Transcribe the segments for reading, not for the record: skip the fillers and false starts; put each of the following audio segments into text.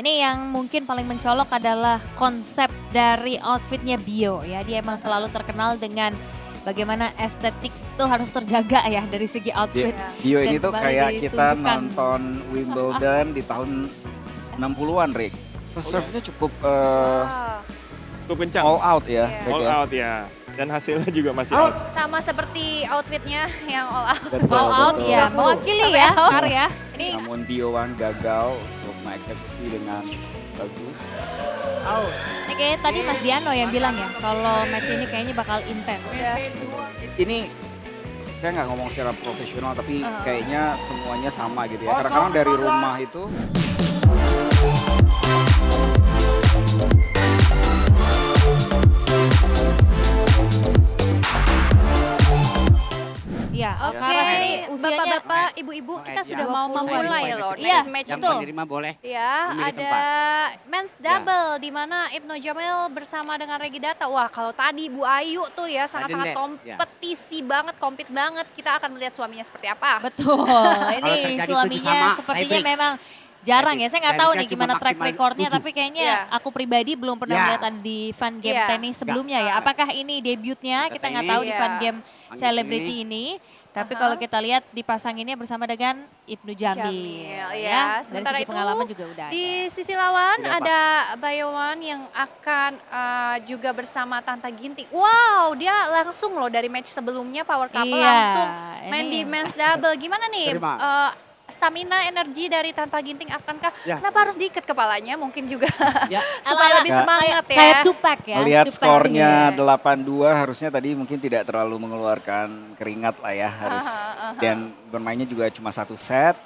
ini yang mungkin paling mencolok adalah konsep dari outfitnya Bio ya. Dia emang selalu terkenal dengan bagaimana estetik itu harus terjaga ya dari segi outfit. Bio ini Dan tuh kembali kayak kita ditunjukkan. nonton Wimbledon di tahun 60-an, Rick. Terus serve-nya cukup Cukup kencang. all out ya. Iya. Rick, All ya. out ya. Dan hasilnya juga masih out. Sama seperti outfitnya yang all out. Betul, All out betul. ya, mewakili ya, Kar ya. Ini Namun Bio One gagal untuk mengeksekusi dengan bagus. Ini kayak tadi Mas Diano yang bilang ya, kalau match ini kayaknya bakal intens. Ini saya nggak ngomong secara profesional tapi kayaknya semuanya sama gitu ya. Kadang-kadang dari rumah itu Iya, Oke, Kara ini usianya bapak-bapak, ibu-ibu, kita sudah mau 20 memulai poin. loh Iya, next match betul. itu. Penerima boleh. Ya, Memilih ada men's double di mana Ibnu Jamil bersama dengan Regi Data. Wah, kalau tadi Bu Ayu tuh ya sangat-sangat lihat, kompetisi banget, compete banget. Kita akan melihat suaminya seperti apa. Betul, ini terjadi itu suaminya sama, sepertinya tiebreak. memang jarang ya. Saya nggak tahu nih Tiebreaknya gimana cuma track maksimal recordnya, 7. tapi kayaknya Iya. aku pribadi belum pernah Iya. melihat di fun game Iya. tenis sebelumnya ya. Apakah ini debutnya? Kita nggak tahu di Iya. fun game Fun celebrity ini. Tapi kalau kita lihat dipasanginnya bersama dengan Ibnu Jamil. ya. Dari Sementara segi itu, pengalaman juga udah Di ada. sisi lawan Tidak, Pak. ada Bayowan yang akan juga bersama Tanta Ginting. Wow, dia langsung loh dari match sebelumnya Power Couple Iya, langsung main ini- di men's double. Gimana nih Terima. stamina, energi dari Tanta Ginting akankah Ya. kenapa harus diikat kepalanya mungkin juga Ya. supaya lebih Ya. semangat ya. Kayak Tupac ya. melihat Tupac. skornya Iya. 8-2 harusnya tadi mungkin tidak terlalu mengeluarkan keringat lah ya harus dan bermainnya juga cuma satu set.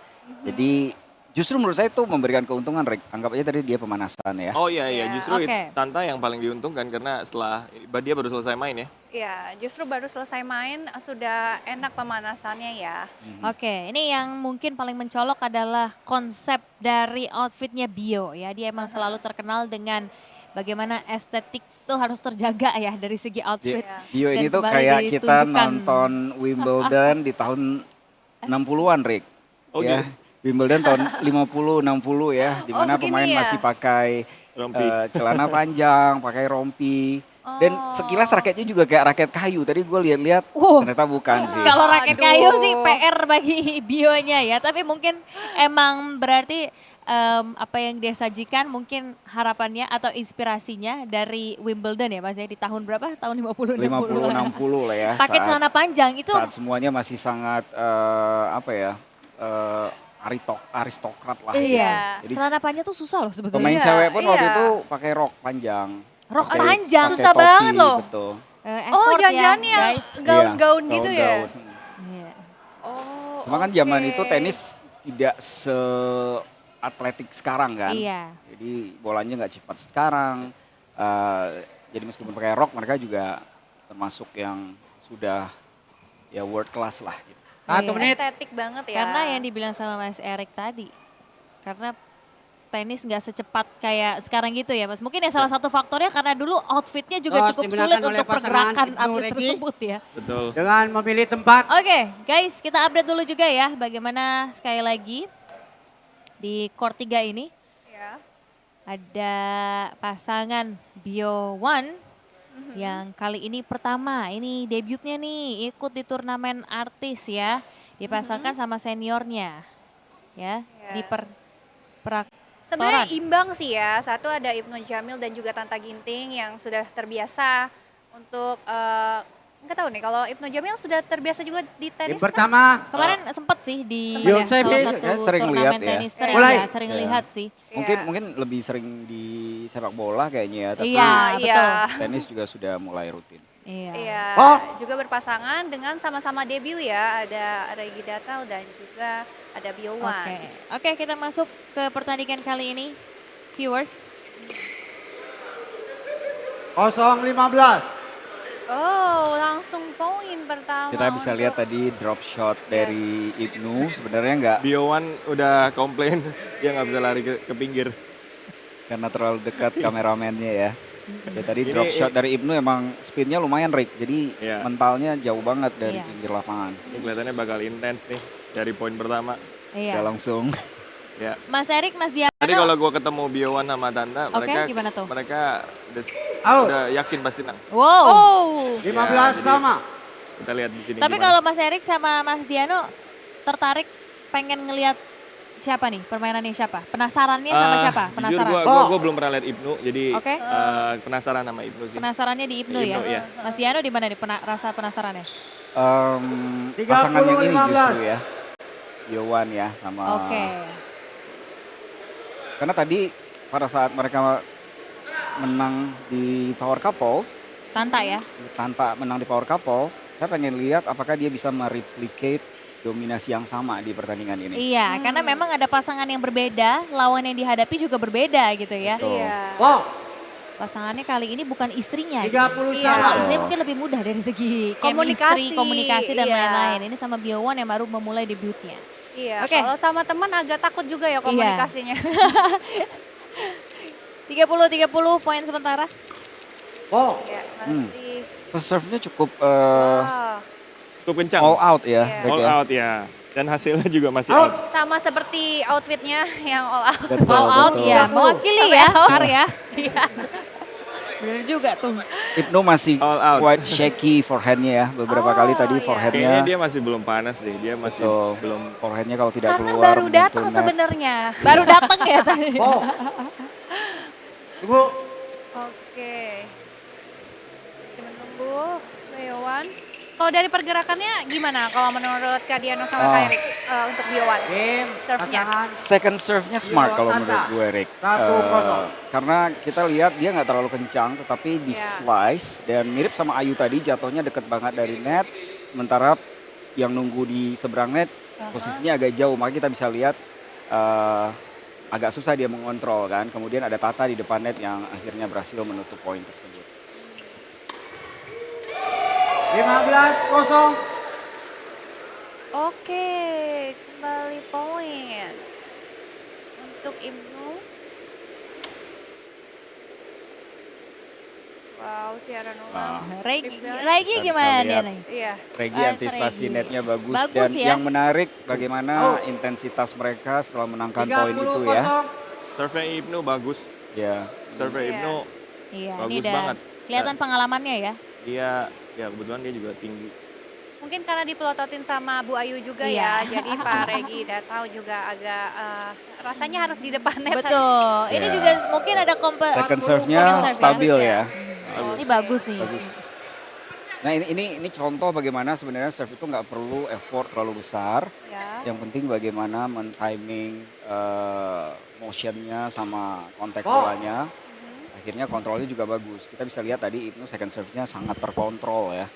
Jadi justru menurut saya itu memberikan keuntungan, Rick. Anggap aja tadi dia pemanasan ya. Oh iya, Iya. justru Oke. Tanta yang paling diuntungkan karena setelah dia baru selesai main ya. Ya, justru baru selesai main sudah enak pemanasannya ya. Oke, ini yang mungkin paling mencolok adalah konsep dari outfitnya Bio ya. Dia emang selalu terkenal dengan bagaimana estetik itu harus terjaga ya dari segi outfit. Bio ini Dan tuh kembali kayak kita ditunjukkan. nonton Wimbledon di tahun 60-an, Rick. Oh, Ya. gitu. Wimbledon tahun 50-60 ya, di mana begini pemain ya? masih pakai Rompi. celana panjang, pakai rompi. Dan sekilas raketnya juga kayak raket kayu. Tadi gue lihat-lihat ternyata bukan sih. Kalau raket Aduh. kayu sih PR bagi Bionya ya. Tapi mungkin emang berarti apa yang dia sajikan mungkin harapannya atau inspirasinya dari Wimbledon ya Mas ya. Di tahun berapa? Tahun 50-60 lah. 50-60 lah ya. Pakai saat- celana panjang itu saat semuanya masih sangat apa ya aristokrat lah. iya. Jadi Celana panjang tuh susah loh sebetulnya. pemain Iya, cewek pun waktu iya. itu pakai rok panjang. Rok Pakai- panjang, pakai susah topi, banget loh. Betul. Oh, Effort jangan-jangan ya, yang guys. gaun-gaun Iya, gitu ya? gaun-gaun. Iya. Oh, Cuma kan zaman oke. itu tenis tidak se-atletik sekarang kan. Iya. Jadi bolanya nggak cepat sekarang. Jadi meskipun pakai rok mereka juga termasuk yang sudah ya world class lah. Gitu. 1 Iya. menit. Estetik banget ya. Karena yang dibilang sama Mas Erik tadi, karena tenis nggak secepat kayak sekarang gitu ya Mas. Mungkin ya salah satu faktornya karena dulu outfitnya juga Harus cukup dimenangkan sulit oleh untuk pasangan pergerakan Ibnu atlet Regi. tersebut ya. Betul. Dengan memilih tempat. Oke guys, kita update dulu juga ya bagaimana sekali lagi di court 3 ini Ya. ada pasangan Bio One yang kali ini pertama, ini debutnya nih ikut di turnamen artis ya, dipasangkan sama seniornya ya di Sebenarnya Toran. imbang sih ya. Satu ada Ibnu Jamil dan juga Tanta Ginting yang sudah terbiasa untuk nggak tahu nih kalau Ibnu Jamil sudah terbiasa juga di tenis. Game pertama. Kemarin sempet sih di Sempet ya? salah Beyonce, satu ya, sering turnamen lihat ya. tenis, sering Mulai. ya, sering Iya. lihat sih. Mungkin Iya. mungkin lebih sering di sepak bola kayaknya ya, tapi Iya, iya. betul. tenis juga sudah mulai rutin. Iya. Iya, Oh. juga berpasangan dengan sama-sama debut ya. Ada Regi Data dan juga ada Biowan. Oke, kita masuk ke pertandingan kali ini, viewers. 0-15. Oh, langsung poin pertama. Kita bisa lihat untuk- tadi drop shot dari Ibnu sebenarnya nggak Biowan udah komplain dia nggak bisa lari ke pinggir. karena terlalu dekat kameramennya ya. Ya tadi Ini- drop shot dari Ibnu emang spinnya lumayan, Rick. Jadi Iya. mentalnya jauh banget dari Iya. pinggir lapangan. Ini kelihatannya bakal intens nih dari poin pertama. Iya. Udah langsung Ya. Mas Erik, Mas Diano. Tadi kalau gue ketemu Biowan sama Tanta, Oke, mereka gimana tuh? mereka Out. udah yakin pasti menang. Wow. Oh, 15 jadi- sama. Kita lihat di sini Tapi gimana. kalau Mas Erik sama Mas Diano tertarik pengen ngelihat siapa nih permainannya siapa? Penasarannya sama siapa? Jujur Penasaran. gue belum pernah lihat Ibnu, jadi Oke. penasaran sama Ibnu sih. Penasarannya di Ibnu Di ya. Ibnu, iya. Mas Diano di mana nih rasa penasarannya? Pasangan yang ini 30-15. justru ya. Yowan ya sama. Oke. Karena tadi pada saat mereka menang di Power Couples, Tanta ya. Tanta menang di Power Couples, saya pengen lihat apakah dia bisa mereplicate dominasi yang sama di pertandingan ini. Iya, karena memang ada pasangan yang berbeda, lawan yang dihadapi juga berbeda gitu ya. Betul. iya. Wow. Pasangannya kali ini bukan istrinya. 30 Iya. sama. Kalau istrinya mungkin lebih mudah dari segi Komunikasi, chemistry, komunikasi dan iya. lain-lain. Ini sama Biowan yang baru memulai debutnya. Iya, Oke. kalau sama teman agak takut juga ya komunikasinya. 30-30 poin sementara. Oh. Iya, masih. First serve-nya cukup Wow. Cukup kencang. all out ya. Iya. Rick All ya. out ya. Dan hasilnya juga masih Out. out. Sama seperti outfitnya yang all out. Betul, All out betul. ya, 30. mewakili ya, Kar ya. Bener juga tuh. Ibnu masih All out. quite shaky forehandnya ya. Beberapa Oh, kali tadi iya. forehandnya. Kayaknya dia masih belum panas deh. Dia masih Betul. belum. Forehandnya kalau tidak Karena keluar. baru datang menyentuh net. sebenarnya. Baru datang ya tadi. Oh. Ibu. Oke. Masih menunggu Biowan. Kalau dari pergerakannya gimana kalau menurut Kak Diano sama Kak Erik untuk Biowan? Tim Serve-nya. pasangan. Second serve-nya smart Iya, kalau Tanta. menurut gue, Rick. 1-0. Karena kita lihat dia nggak terlalu kencang, tetapi di Iya. slice dan mirip sama Ayu tadi jatuhnya deket banget dari net. Sementara yang nunggu di seberang net posisinya agak jauh, maka kita bisa lihat agak susah dia mengontrol kan. Kemudian ada Tata di depan net yang akhirnya berhasil menutup poin tersebut. 15-0. Oke, kembali poin untuk Ibnu. Wow, siaran ulang. Regi Kita bisa gimana dia lihat. nih? Iya. Regi Mas antisipasi Regi. netnya bagus, Bagus dan ya. yang menarik bagaimana Oh. intensitas mereka setelah menangkan poin itu 30-0. ya. Serve-nya Ibnu bagus. Ya. Serve-nya Iya. Ibnu Iya, ini Bagus udah banget. kelihatan pengalamannya ya. dia ya kebetulan dia juga tinggi. Mungkin karena dipelototin sama Bu Ayu juga Iya. ya. Jadi Pak Regi udah tahu juga agak rasanya harus di depan net. Betul. Ini Ya. juga mungkin ada Second Second serve-nya serve stabil bagus ya. Ini bagus nih. Bagus. Nah ini contoh bagaimana sebenarnya serve itu nggak perlu effort terlalu besar. Ya. Yang penting bagaimana men-timing motionnya sama kontak Oh. bolanya. Akhirnya kontrolnya juga bagus. Kita bisa lihat tadi Ibnu second serve-nya sangat terkontrol ya.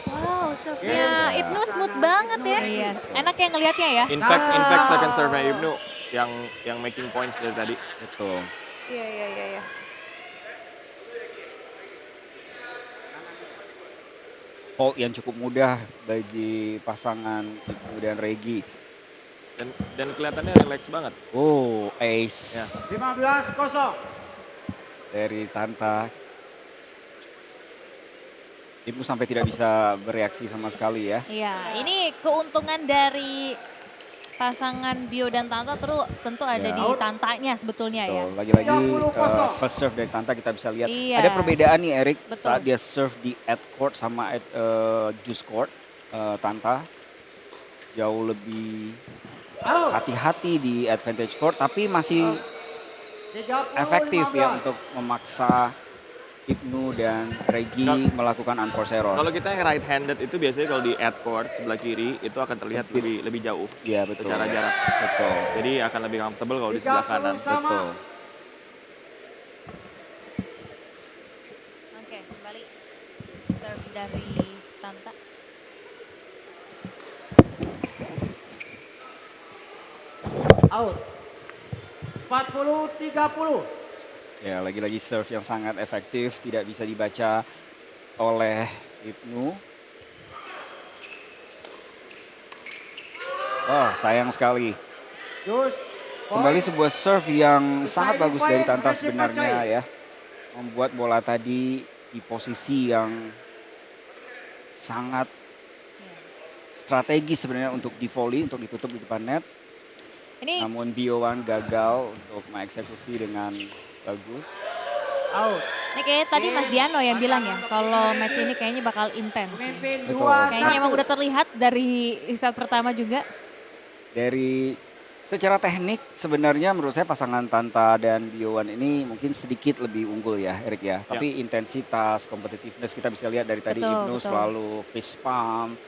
Wow, serve-nya Ibnu smooth banget ya. Iya, enak ya ngelihatnya ya. In fact second serve-nya Ibnu yang making points dari tadi. Betul. Iya, iya, iya, iya. Hold yang cukup mudah bagi pasangan Ibnu dan Regi. Dan kelihatannya relax banget. Oh, ace Ya. 15-0. dari Tanta. Ibnu sampai tidak bisa bereaksi sama sekali ya. Iya, ini keuntungan dari pasangan Bio dan Tanta tentu ada Ya. di Tantanya sebetulnya ya. Betul. Lagi-lagi 30-0. first serve dari Tanta kita bisa lihat. Iya. Ada perbedaan nih Erik Betul. saat dia serve di ad court sama at juice court. Tanta jauh lebih Out. hati-hati di advantage court tapi masih 30-15. efektif ya untuk memaksa Ibnu dan Regi melakukan unforced error. Kalau kita yang right handed itu biasanya kalau di ad court sebelah kiri itu akan terlihat lebih jauh Iya betul. secara jarak. Betul. Jadi akan lebih comfortable kalau di sebelah 30 kanan. sama. Betul. Oke, kembali serve dari Tanta. Out. 40-30. Ya lagi-lagi serve yang sangat efektif tidak bisa dibaca oleh Ibnu. Oh sayang sekali. Jus. Kembali sebuah serve yang sangat Deciding bagus dari point, Tanta received sebenarnya by choice. ya. Membuat bola tadi di posisi yang sangat strategi sebenarnya untuk di volley, untuk ditutup di depan net. Ini Namun Biowan gagal untuk mengeksekusi dengan bagus. Out. ini kayak tadi Mas Diano yang bilang ya, kalau match ini kayaknya bakal intens. Pemimpin Betul. 2-1. Kayaknya emang udah terlihat dari set pertama juga. Dari secara teknik sebenarnya menurut saya pasangan Tanta dan Biowan ini mungkin sedikit lebih unggul ya Erik ya. Tapi intensitas, competitiveness kita bisa lihat dari tadi Betul, Ibnu betul. selalu fist pump,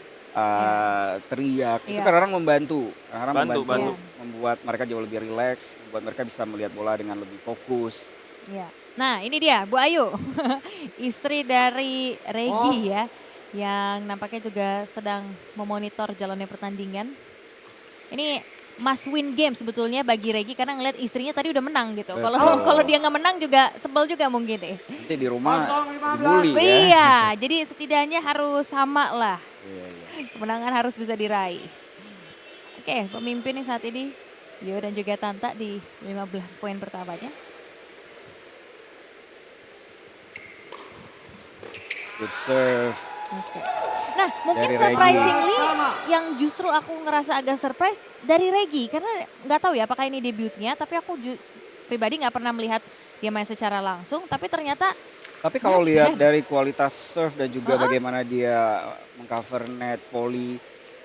teriak. Itu Iya. kadang-kadang membantu. Bantu. Membuat mereka jauh lebih rileks, membuat mereka bisa melihat bola dengan lebih fokus. Iya. Nah ini dia Bu Ayu, istri dari Regi ya, yang nampaknya juga sedang memonitor jalannya pertandingan. Ini must win game sebetulnya bagi Regi karena ngeliat istrinya tadi udah menang gitu. Kalau Betul. kalau dia nggak menang juga sebel juga mungkin deh. Nanti di rumah 0-15. dibully ya. Iya, jadi setidaknya harus sama lah. Iya, iya. Kemenangan harus bisa diraih. Oke, pemimpin nih saat ini Yo dan juga Tanta di 15 poin pertamanya. Good serve. Oke. Nah, mungkin Dari Regi. surprisingly Sama. yang justru aku ngerasa agak surprise dari Regi karena nggak tahu ya apakah ini debutnya, tapi aku pribadi nggak pernah melihat dia main secara langsung, tapi ternyata Tapi kalau Not lihat bad. dari kualitas serve dan juga bagaimana dia mengcover net, volley,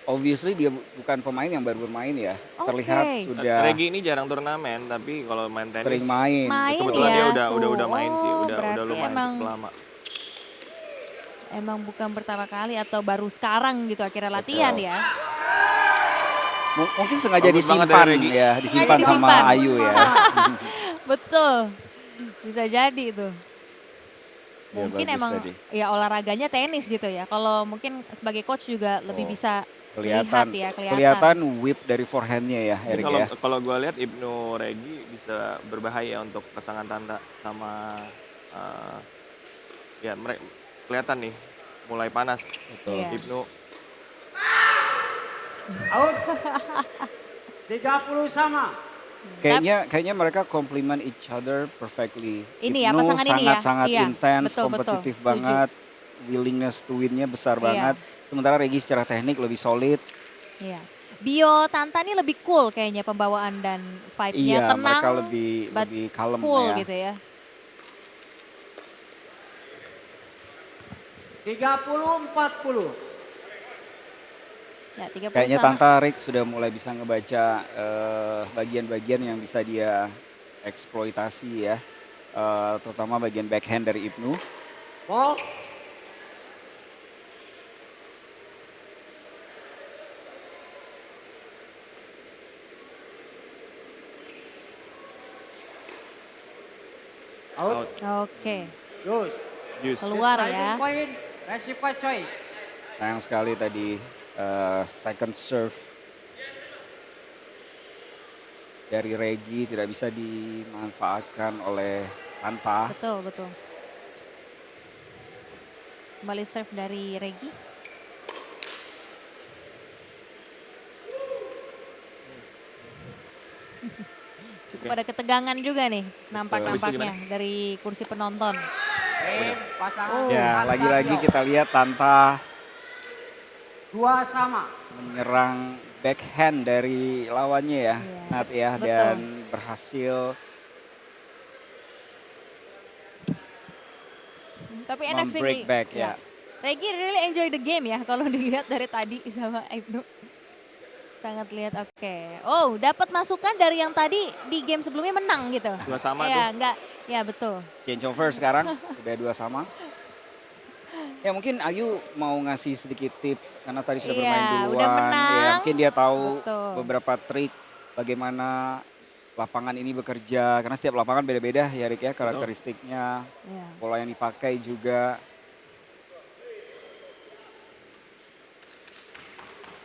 obviously dia bukan pemain yang baru bermain ya. Oke. Terlihat sudah Regi ini jarang turnamen, tapi kalau main tenis sering main. main kebetulan ya. dia tuh. udah main sih, Oh, udah berarti lumayan emang cukup lama. emang bukan pertama kali atau baru sekarang gitu akhirnya latihan ya. Mungkin sengaja Bagus banget disimpan dari Regi. ya, disimpan sama disimpan. Ayu ya. Betul. Bisa jadi itu. Ya, Mungkin bagus emang tadi. ya olahraganya tenis gitu ya. Kalau mungkin sebagai coach juga lebih Oh, bisa Kelihatan, lihat ya, kelihatan whip dari forehandnya ya, Erik Kalau ya. kalau gue lihat Ibnu Regi bisa berbahaya untuk pasangan Tanta sama ya mereka kelihatan nih mulai panas. Betul. Iya. Ibnu Out. 30 sama. Kayaknya mereka complement each other perfectly. Ini ya, Ibnu pasangan ini ya. sangat-sangat Iya, intens, betul, kompetitif setuju. banget, willingness to win-nya besar Iya. banget. Sementara Regi secara teknik lebih solid. Iya. Bio Tanta ini lebih cool kayaknya pembawaan dan vibe-nya Iya, tenang. mereka lebih but kalem cool ya. gitu ya. 30-40. Ya, 30 Kayaknya sama. Tanta Rick sudah mulai bisa ngebaca bagian-bagian yang bisa dia eksploitasi ya. Terutama bagian backhand dari Ibnu. Ball. Out. Oke, Jus. Jus. keluar Deciding ya. point. Recipe choice. Sayang sekali tadi second serve dari Regi tidak bisa dimanfaatkan oleh Tanta. Betul, betul. Kembali serve dari Regi. Cukup ada ketegangan juga nih nampak-nampaknya dari kursi penonton. Pasangan. Ya, Tanta lagi-lagi Bio. kita lihat Tanta 2 sama. menyerang backhand dari lawannya ya, Iya, Nat ya, betul. dan berhasil Tapi enak sih membreak nih. back ya. Regi really enjoy the game ya kalau dilihat dari tadi sama Ibnu. Sangat lihat oke. Oh, dapat masukan dari yang tadi di game sebelumnya menang gitu. 2 sama ya, tuh. enggak. Ya, betul. Change over sekarang, sudah 2 sama. Ya mungkin Ayu mau ngasih sedikit tips karena tadi sudah Iya, bermain duluan. udah menang. Ya, mungkin dia tahu Betul. beberapa trik bagaimana lapangan ini bekerja. Karena setiap lapangan beda-beda ya Rick ya karakteristiknya. Ya. Bola yang dipakai juga.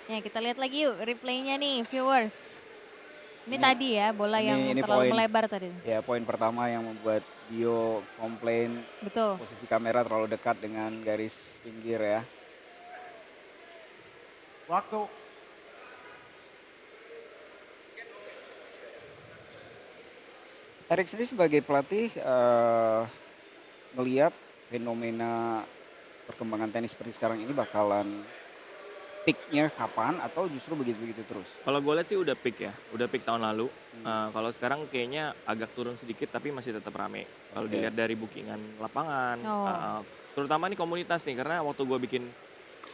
Ya, kita lihat lagi yuk replaynya nih viewers. Ini Ini- tadi ya bola yang ini terlalu poin. melebar tadi. Ya poin pertama yang membuat Bio komplain Betul. posisi kamera terlalu dekat dengan garis pinggir ya. Waktu. Erik sendiri sebagai pelatih melihat fenomena perkembangan tenis seperti sekarang ini bakalan peak-nya kapan atau justru begitu-begitu terus? Kalau gue lihat sih udah peak ya, udah peak tahun lalu. Kalau sekarang kayaknya agak turun sedikit tapi masih tetap rame. Kalau Oke. dilihat dari bookingan lapangan, Oh. terutama nih komunitas nih, karena waktu gue bikin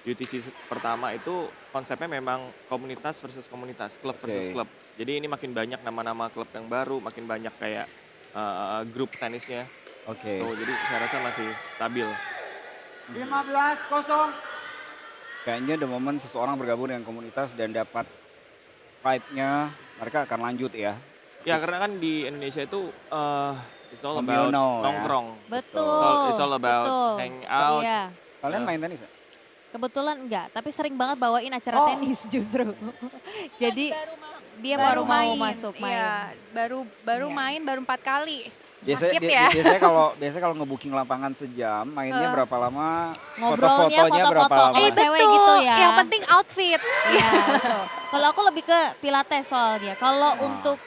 UTC pertama itu konsepnya memang komunitas versus komunitas, klub versus Oke. klub. Jadi ini makin banyak nama-nama klub yang baru, makin banyak kayak grup tenisnya. Oke. So, jadi saya rasa masih stabil. 15-0. Kayaknya the moment seseorang bergabung dengan komunitas dan dapat vibe-nya, mereka akan lanjut ya. Ya karena kan di Indonesia itu it's all about Communal ya. nongkrong. Betul. It's all about betul. hang out. Iya. Kalian main tenis ya? Kebetulan enggak, tapi sering banget bawain acara tenis justru. Jadi dia baru mau masuk main. Iya, baru Iya. main baru 4 kali. Biasanya, Sakit ya. biasanya kalau ngebooking lapangan sejam, mainnya berapa lama? Ngobrolnya Foto-fotonya berapa foto-foto. lama? Kalau cewek gitu ya. Yang penting outfit. Iya, betul. Kalau aku lebih ke pilates soalnya. Kalau untuk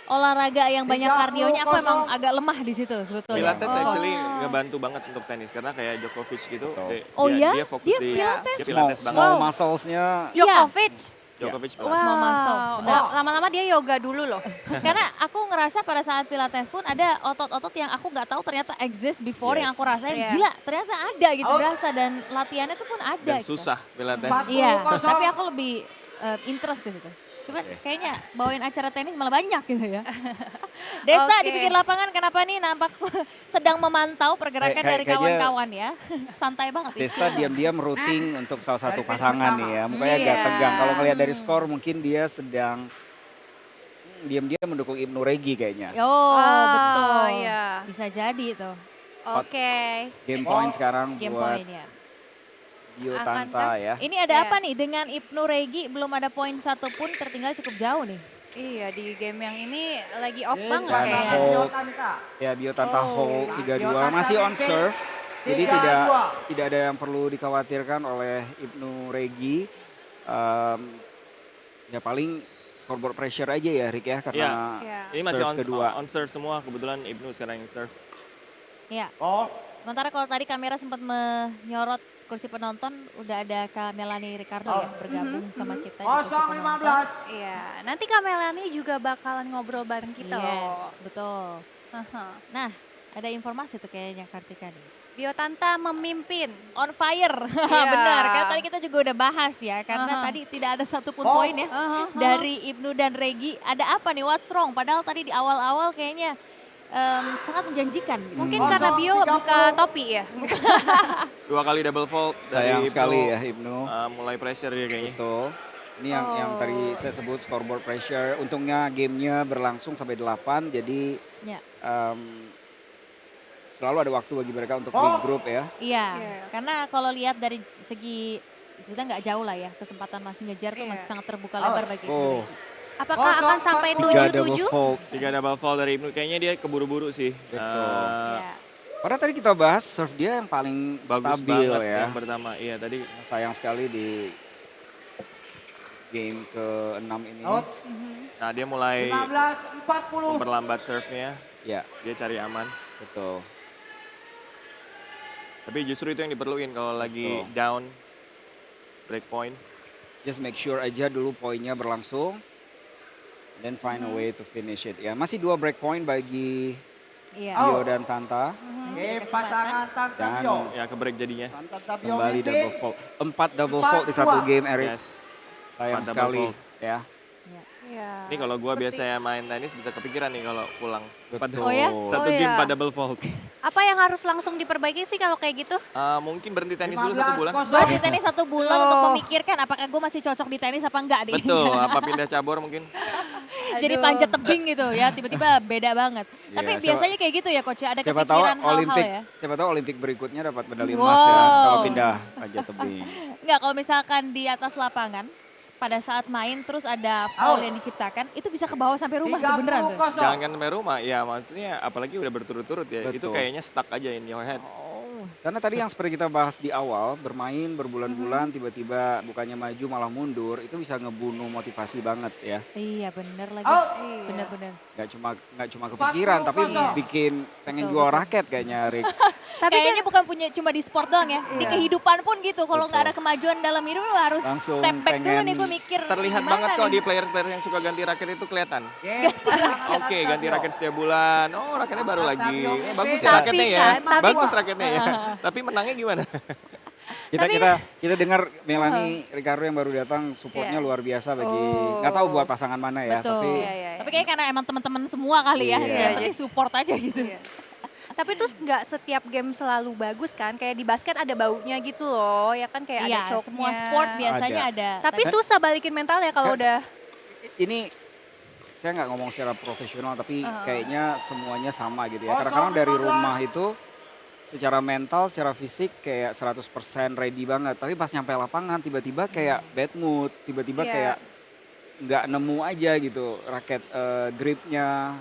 olahraga yang banyak 30-0. kardionya aku emang agak lemah di situ sebetulnya. Pilates actually ngebantu banget untuk tenis karena kayak Djokovic gitu. Betul. Oh iya? Dia fokus Dia di Pilates? dia Small, Pilates banget. small muscles-nya. Djokovic. Djokovic Wow. Pilates. Mau masuk, benar. Lama-lama dia yoga dulu loh. Karena aku ngerasa pada saat pilates pun ada otot-otot yang aku nggak tahu ternyata exist before Yes. yang aku rasain. Iya. Gila, ternyata ada gitu berasa dan latihannya tuh pun ada. Dan gitu. susah Pilates. Iya, 40-0. tapi aku lebih interest ke situ. Cuman Oke. kayaknya bawain acara tenis malah banyak gitu ya. Desta Oke. di pinggir lapangan kenapa nih nampak sedang memantau pergerakan dari Kayaknya- kawan-kawan ya. Santai banget nih. Desta diam-diam routing untuk salah satu Dari pasangan pertama. nih ya. Mukanya agak Iya. tegang. Kalau ngelihat dari skor mungkin dia sedang diam-diam mendukung Ibnu Regi kayaknya. Oh, betul. Iya. Bisa jadi tuh. Oke. Game point sekarang Game buat point ya. Bio Akankah- Tanta ya. Ini ada Iya. apa nih dengan Ibnu Regi belum ada poin satu pun tertinggal cukup jauh nih. Iya, di game yang ini lagi off Game banget pasangan kayaknya. hold. Biotanta. Ya Bio Tanta hold 3-2 Biotanta masih on pimpin. serve. Jadi 3-2. tidak ada yang perlu dikhawatirkan oleh Ibnu Regi. Ya paling scoreboard pressure aja ya Rick ya karena Iya. Ini masih serve kedua. on serve semua. Kebetulan Ibnu sekarang yang serve. Ya. Ball. Sementara kalau tadi kamera sempat menyorot kursi penonton, udah ada Kak Melanie Ricardo ya bergabung sama kita di kursi penonton. 0-15. Iya, nanti Kak Melani juga bakalan ngobrol bareng kita loh. Yes, betul. Haha. Nah, ada informasi tuh kayaknya Kartika nih. Biotanta memimpin. On fire, Iya. benar. Karena tadi kita juga udah bahas ya, karena Aha. tadi tidak ada satupun Oh. poin ya dari Ibnu dan Regi. Ada apa nih, what's wrong? Padahal tadi di awal-awal kayaknya sangat menjanjikan. Gitu. Mungkin Hmm. karena Bio 0-30. buka topi ya. 2 kali double fault dari Sayang Ibnu. sekali ya Ibnu. Mulai pressure dia kayaknya. Betul. Ini yang tadi saya sebut scoreboard pressure. Untungnya gamenya berlangsung sampai 8 jadi Ya. selalu ada waktu bagi mereka untuk Oh. regroup ya. Iya, Yes. karena kalau lihat dari segi sebetulnya nggak jauh lah ya, kesempatan masih ngejar tuh Iya. masih sangat terbuka lebar bagi Ibnu Oh, Regi. Apakah akan sampai 3 double 7-7? fault. 3 double fault dari Ibnu. Kayaknya dia keburu-buru sih. Betul. Iya. Padahal tadi kita bahas serve dia yang paling Bagus stabil banget ya. yang pertama. Iya tadi Sayang sekali di game ke-6 ini. Out. nah dia mulai 15-40. memperlambat serve-nya. Ya, Dia cari aman. betul. Tapi justru itu yang diperluin kalau lagi Betul. down break point. Just make sure aja dulu poinnya berlangsung. Then find a way to finish it. Ya, masih 2 break point bagi Iya. Bio dan Tanta. Game pasangan Tanta Dan- Bio. Ya ke break jadinya. Tanta Bio Kembali mimpin. double fault. 4 double fault di 4-2. satu game, Eric. Yes. Sayang 4 double sekali. fault. Ya, Iya. Ini kalau gua Seperti- biasanya main tenis bisa kepikiran nih kalau pulang. betul. Oh ya? Satu Oh game ya. 4 double fault. Apa yang harus langsung diperbaiki sih kalau kayak gitu? Mungkin berhenti tenis dulu 1 bulan. 15-0. Berarti tenis 1 bulan untuk Oh. memikirkan apakah gue masih cocok di tenis apa enggak nih. Betul, apa pindah cabur mungkin. Jadi Aduh. panjat tebing gitu ya, tiba-tiba beda banget. Tapi Iya, biasanya kayak gitu ya coach, ada Siapa tahu kepikiran hal-hal Olimpik, ya. siapa tahu Olimpik berikutnya dapat medali emas ya Wow. kalau pindah panjat tebing. Enggak, kalau misalkan di atas lapangan, pada saat main terus ada foul yang diciptakan, itu bisa ke bawah sampai rumah tuh beneran tuh. 30-0. Jangan sampai rumah, ya maksudnya apalagi udah berturut-turut ya. Itu Betul. kayaknya stuck aja in your head. Oh, Karena tadi yang seperti kita bahas di awal, bermain berbulan-bulan tiba-tiba bukannya maju malah mundur, itu bisa ngebunuh motivasi banget ya. iya bener lagi. Out. Bener-bener. Nggak cuma kepikiran, tapi 40-0. bikin pengen Betul, jual betul. raket kayaknya Rick. Tapi Kayaknya bukan punya cuma di sport doang ya, di Iya. kehidupan pun gitu. Kalau nggak ada Betul. kemajuan dalam hidup lu harus Langsung step back dulu pengen nih gue mikir. Terlihat gimana banget kok nih? di player-player yang suka ganti raket itu kelihatan. Game pasangan Oke, angka ganti dua. raket setiap bulan. Oh, raketnya baru lagi. Bagus ya Tapi raketnya ya. kan, tapi- Bagus raketnya ya. Tapi menangnya gimana? Kita dengar Melanie Ricardo yang baru datang supportnya Iya. luar biasa bagi Oh. nggak tahu buat pasangan mana ya, Betul. tapi Iya, iya, Tapi iya. kayak karena emang teman-teman semua kali ya, Iya. yang penting support aja gitu. Iya. Tapi terus nggak setiap game selalu bagus kan, kayak di basket ada baunya gitu loh, ya kan kayak Iya, ada choke-nya. semua sport biasanya ada. Tapi susah balikin mental ya kalau udah ini saya nggak ngomong secara profesional tapi kayaknya semuanya sama gitu ya. Kosong Kadang-kadang dari 15. rumah itu secara mental, secara fisik kayak 100% ready banget. Tapi pas nyampe lapangan tiba-tiba kayak bad mood, tiba-tiba Iya. kayak nggak nemu aja gitu raket gripnya,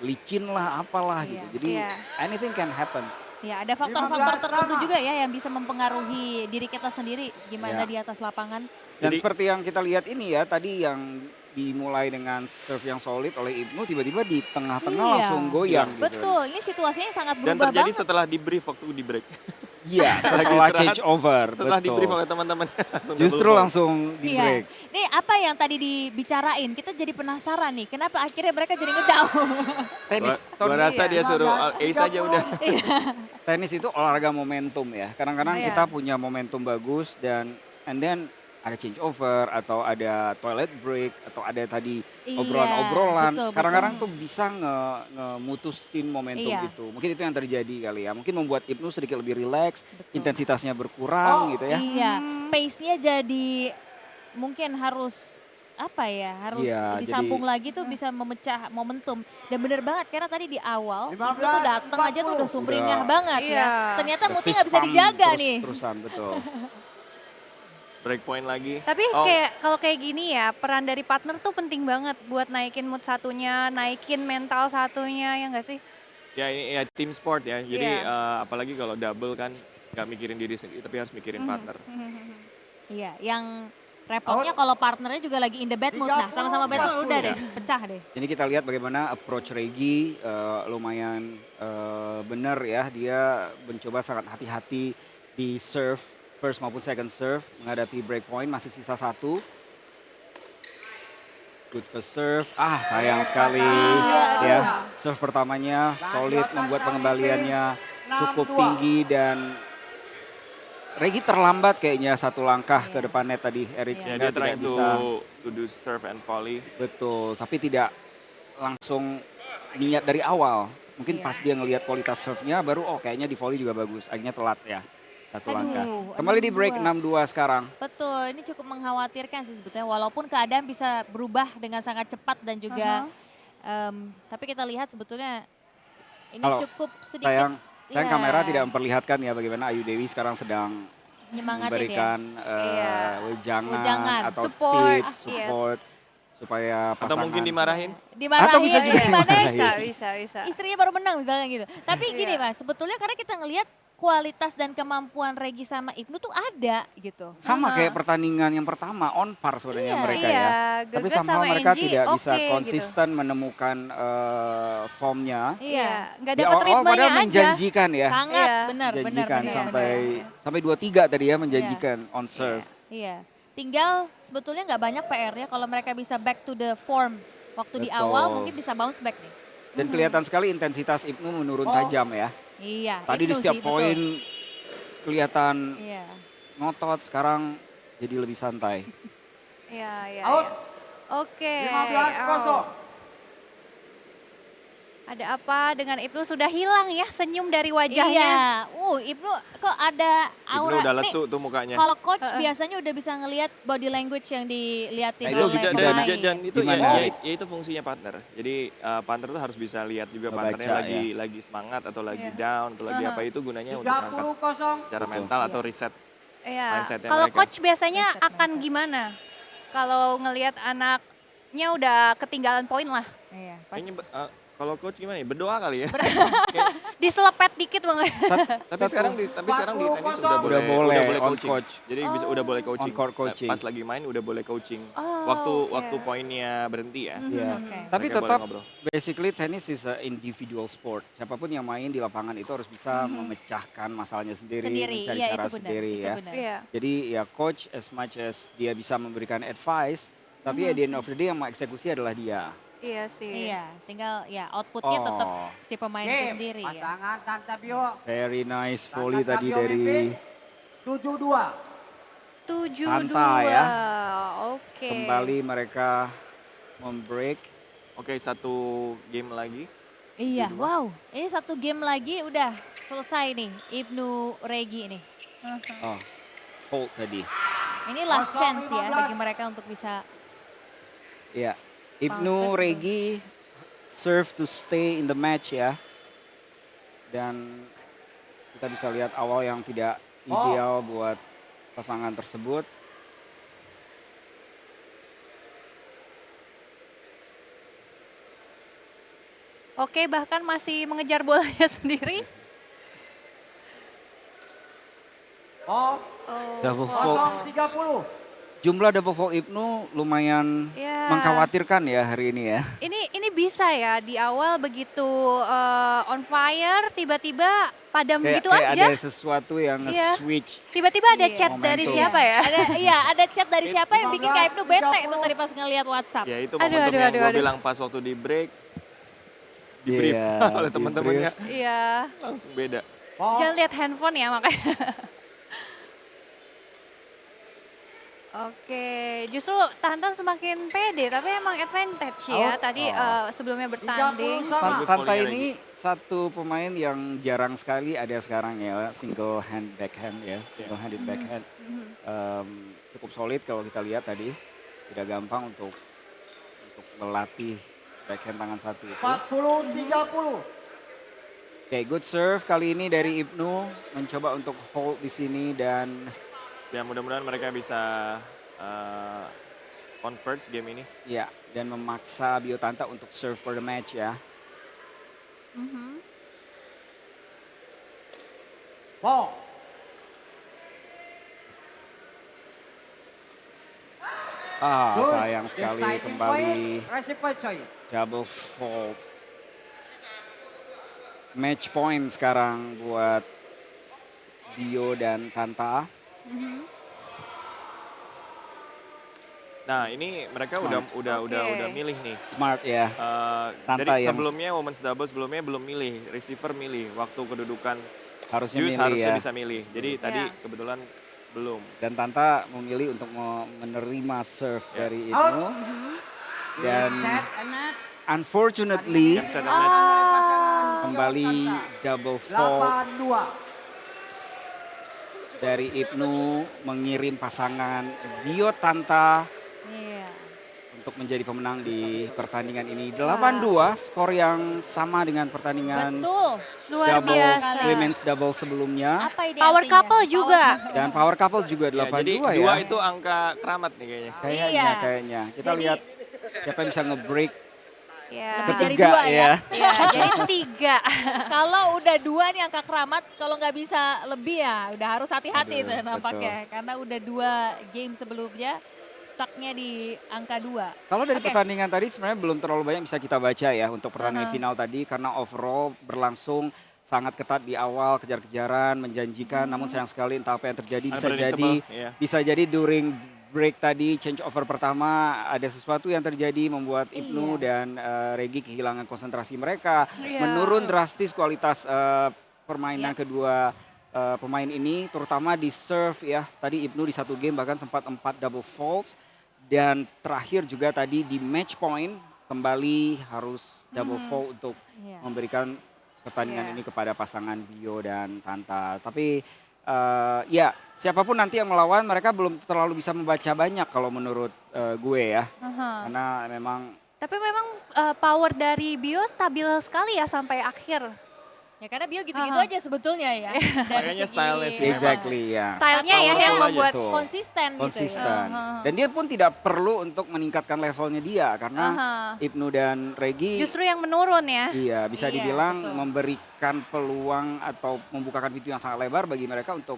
licin lah apalah Iya. gitu. Jadi Iya. anything can happen. Ya ada faktor-faktor 15 tertentu sama. juga ya yang bisa mempengaruhi diri kita sendiri gimana Ya. di atas lapangan. Dan Jadi- seperti yang kita lihat ini ya tadi yang dimulai dengan serve yang solid oleh Ibnu tiba-tiba di tengah-tengah Iya. langsung goyang gitu. Betul, ini situasinya sangat Dan berubah terjadi banget. setelah di brief waktu di break. Iya, setelah istirahat, change over. Setelah di betul. brief oleh teman-teman. langsung Justru double foul. langsung di Iya. break. Nih apa yang tadi dibicarain, kita jadi penasaran nih, kenapa akhirnya mereka jadi ngedown. Tenis, Gua rasa dia suruh ace aja udah. tenis itu olahraga momentum ya. Kadang-kadang Iya. kita punya momentum bagus dan and then ada change over atau ada toilet break atau ada tadi Iya, obrolan-obrolan. betul, Kadang-kadang betul. tuh bisa ngemutusin momentum Iya. itu. Mungkin itu yang terjadi kali ya. Mungkin membuat Ibnu sedikit lebih rileks, intensitasnya berkurang gitu ya. Iya, pace-nya jadi mungkin harus apa ya, harus Iya, disambung jadi- lagi tuh bisa memecah momentum. Dan bener banget karena tadi di awal 15, Ibnu tuh datang aja tuh udah 40. sumringah Udah. banget ya. Iya. Ternyata The musuhnya fist nggak bisa pump dijaga nih. Terusan, betul. Break point lagi. Tapi Oh, kayak kalau kayak gini ya, peran dari partner tuh penting banget buat naikin mood satunya, naikin mental satunya, ya nggak sih? ya ini ya tim sport ya. Jadi Iya. apalagi kalau double kan nggak mikirin diri sendiri tapi harus mikirin partner. Iya, yang repotnya kalau partnernya juga lagi in the bad mood. Nah, sama-sama bad mood udah deh, pecah deh. Ini kita lihat bagaimana approach Regi lumayan benar ya. Dia mencoba sangat hati-hati di serve, first maupun second serve. Menghadapi break point, masih sisa 1. Good first serve. Sayang sekali. Ya, serve pertamanya solid, membuat pengembaliannya cukup tinggi dan Regi terlambat kayaknya satu langkah ke depannya tadi Erik Ya, sehingga dia tidak trying bisa. to do serve and volley. Betul, tapi tidak langsung niat dari awal. Mungkin Iya. pas dia ngelihat kualitas serve-nya baru kayaknya di volley juga bagus. Akhirnya telat ya. Satu Aduh, langkah. Kembali di break 6-2. 6-2 sekarang. Betul, ini cukup mengkhawatirkan sih sebetulnya. Walaupun keadaan bisa berubah dengan sangat cepat dan juga, tapi kita lihat sebetulnya ini Kalau cukup sedikit Sayang ya, kamera tidak memperlihatkan ya bagaimana Ayu Dewi sekarang sedang nyemangatin ya. memberikan Iya. wejangan Wejangan, atau support, tips, yes. support supaya pasangan. Atau mungkin dimarahin. Dimarahin, Atau bisa juga gimana dimarahin. Bisa. istrinya baru menang misalnya gitu. Tapi gini Iya. Mas, sebetulnya karena kita ngelihat kualitas dan kemampuan Regi sama Ibnu tuh ada gitu. Sama kayak pertandingan yang pertama on par sebenarnya Iya. mereka Iya, ya. Tapi Gegas somehow sama mereka Angie tidak bisa oke gitu. konsisten menemukan formnya. Iya, nggak Di dapet awal-awal ritmenya padahal aja. menjanjikan ya. Sangat Iya. benar, Menjanjikan benar. sampai 2-3 tadi ya menjanjikan on serve. Iya. Tinggal sebetulnya nggak banyak PR-nya kalau mereka bisa back to the form waktu di awal Betul. mungkin bisa bounce back nih. Dan kelihatan sekali intensitas Ibnu menurun Oh. tajam ya. Iya, Tadi di itu setiap sih, betul. poin kelihatan Iya. ngotot, sekarang jadi lebih santai. Iya. Out. Oke. 15-0. Ada apa dengan Ibnu sudah hilang ya senyum dari wajahnya? Iya. Ibnu kok ada aura. Ibnu udah Nih, lesu tuh mukanya. kalau coach biasanya udah bisa ngelihat body language yang diliatin Nah, itu oleh dan- pemain. dan itu Gimana? ya itu fungsinya partner. Jadi partner tuh harus bisa lihat juga Ngebaca, partnernya lagi semangat atau lagi Iya. down atau lagi apa itu gunanya untuk angkat 30-0. secara Betul. mental atau reset. Iya. Mindsetnya Kalau mereka. coach biasanya Mindset akan mereka. gimana? Kalau ngelihat anaknya udah ketinggalan poin lah. Iya, Kayaknya Kalau coach gimana ya? Berdoa kali ya. Diselepet dikit loh. Tapi sekarang di tenis udah 40-0. boleh on coaching. coach. Jadi udah boleh coaching. On court coaching. Pas lagi main udah boleh coaching. Oh, Waktu oke. poinnya berhenti ya. Iya. Oke. Tapi Mereka tetap boleh ngobrol. basically tenis is a individual sport. Siapapun yang main di lapangan itu harus bisa memecahkan masalahnya sendiri, mencari iya cara itu benar. sendiri Itu ya. benar. Iya. Jadi ya coach as much as dia bisa memberikan advice, tapi at the end of the day yang mengeksekusi adalah dia. Iya sih. Iya, tinggal ya outputnya tetap Oh. si pemain itu Game, sendiri ya. pasangan Tanta Bio. Very nice volley Tanta tadi Bio dari mimpin 7-2. 7-2. Tanta ya. Oke. kembali mereka membreak. Oke, satu game lagi. Iya, wow. Ini satu game lagi udah selesai nih Ibnu Regi nih. Oh, hold tadi. Ini last 0-15. chance ya bagi mereka untuk bisa Ya, Balas Ibnu back Regi serve to stay in the match ya. Dan kita bisa lihat awal yang tidak ideal buat pasangan tersebut. Oke, bahkan masih mengejar bolanya sendiri. Oh, Double fault. 0-30. Jumlah double fault Ibnu lumayan Ya. mengkhawatirkan ya hari ini ya. Ini bisa ya di awal begitu on fire, tiba-tiba padam Kayak, gitu kayak aja. ada sesuatu yang Iya. nge-switch. Tiba-tiba ada Iya. chat dari Momentum. siapa ya? ada chat dari siapa yang bikin Kak Ibnu bete 15-30. itu tadi pas ngelihat WhatsApp. Ya itu Aduh, momentum aduh, yang aduh, gue aduh. bilang pas waktu di break. Di brief Iya, oleh di teman-temannya. Iya. Langsung beda. Oh, Jangan lihat handphone ya makanya. Oke, justru Tanta semakin pede, tapi emang advantage ya. Out. Tadi sebelumnya 30 bertanding. sama. Bagus Tanta volley-nya ini satu pemain yang jarang sekali ada sekarang ya, single hand backhand ya, single handed backhand. Cukup solid kalau kita lihat tadi, tidak gampang untuk melatih backhand tangan satu itu. 40-30. Oke, good serve kali ini dari Ibnu, mencoba untuk hold di sini dan Ya mudah-mudahan mereka bisa convert game ini. ya dan memaksa Biotanta untuk serve for the match ya. Ball. Terus, Sayang sekali deciding kembali point, reciprocal choice. double fault. Match point sekarang buat Bio dan Tanta. Nah ini mereka Smart. udah milih nih. Smart ya. Tanta Dari yang sebelumnya women's double sebelumnya belum milih, receiver milih. Waktu kedudukan harusnya Jus milih harusnya ya. bisa milih. Jadi tadi Ya. kebetulan belum. Dan Tanta memilih untuk menerima serve Ya. dari Ibnu. Dan Set and net. unfortunately Game set and match. kembali double fault 8-2. dari Ibnu mengirim pasangan Bio Tanta Iya. untuk menjadi pemenang di pertandingan ini. 8-2, skor yang sama dengan pertandingan Betul. Luar double biasa. women's double sebelumnya. Apa ini Power artinya? couple juga. Dan power couple juga Ya, 8-2 jadi ya. dua itu angka keramat nih kayaknya. Kayaknya. Kita Jadi- lihat siapa yang bisa nge-break Ya. Lebih dari ketiga dua ya. Ya, jadi 3. Kalau udah 2 nih angka keramat, kalau nggak bisa lebih ya udah harus hati-hati Aduh, tuh nampaknya. Karena udah 2 game sebelumnya stucknya di angka 2. Kalau dari Oke. pertandingan tadi sebenarnya belum terlalu banyak bisa kita baca ya untuk pertandingan final tadi karena overall berlangsung sangat ketat di awal, kejar-kejaran, menjanjikan. Namun sayang sekali entah apa yang terjadi bisa jadi Unpredictable, iya. bisa jadi during break tadi change over pertama ada sesuatu yang terjadi membuat Ibnu dan Regi kehilangan konsentrasi mereka. Iya. Menurun drastis kualitas permainan kedua pemain ini terutama di serve ya. Tadi Ibnu di satu game bahkan sempat 4 double faults dan terakhir juga tadi di match point kembali harus double fault untuk Iya. memberikan pertandingan Iya. ini kepada pasangan Bio dan Tanta. Tapi ya siapapun nanti yang melawan mereka belum terlalu bisa membaca banyak kalau menurut gue ya. Karena memang Tapi memang power dari Bio stabil sekali ya sampai akhir. Ya karena Bio gitu-gitu aja sebetulnya ya. Dari Makanya segi stylenya sih. Exactly ya. Stylenya ya Powerful yang aja membuat tuh. konsisten gitu ya. Konsisten. Dan dia pun tidak perlu untuk meningkatkan levelnya dia karena Ibnu dan Regi justru yang menurun ya. iya bisa Iya, dibilang betul. memberikan peluang atau membukakan pintu yang sangat lebar bagi mereka untuk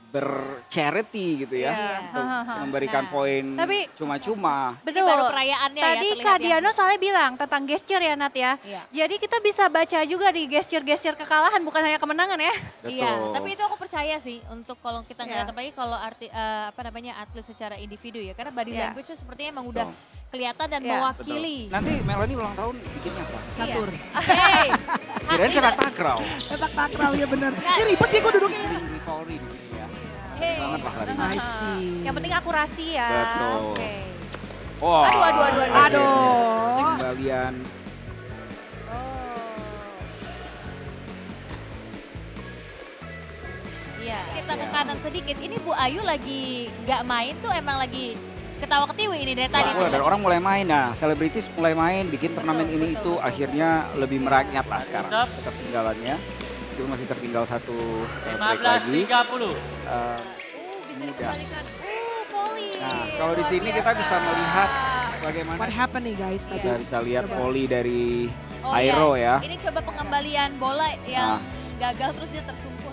bercharity gitu ya. Iya. Untuk memberikan Nah, poin tapi- cuma-cuma. Ini baru perayaannya ya Tadi terlihat Kak yang- Diano soalnya bilang tentang gesture ya Nat ya. Iya. Jadi kita bisa baca juga di gesture-gesture kekalahan bukan hanya kemenangan ya. Iya, Betul. tapi itu aku percaya sih untuk kalau kita ngeliat Iya. apalagi kalau atlet secara individu ya, karena body Iya. language itu sepertinya emang udah Betul. kelihatan dan Iya. mewakili. Nanti Melanie ulang tahun bikinnya apa? Catur. Hey, Kirain sepak takraw. Sepak takraw ya bener. Ini ribet ya gue duduknya. Rivalry di sini ya. hey. Banget lah lari. I see. Yang penting akurasi ya. Betul. Oke. Wah. Aduh. Aduh. Kembalian. Iya, kita ke Iya. kanan sedikit. Ini Bu Ayu lagi nggak main tuh emang lagi ketawa ketiwi ini dari tadi. Wah, dari orang mulai main, nah selebritis mulai main, bikin turnamen ini betul, itu betul. akhirnya lebih merakyat lah sekarang ketertinggalannya. Itu masih tertinggal satu break lagi. 15.30. Bisa Mudah. dikembalikan. Volley. Nah, kalau di sini kita bisa melihat bagaimana What happened nih guys tadi? kita bisa lihat Coba. volley dari Oh, Aero iya. ya. Ini coba pengembalian bola yang Nah. gagal terus dia tersungkur.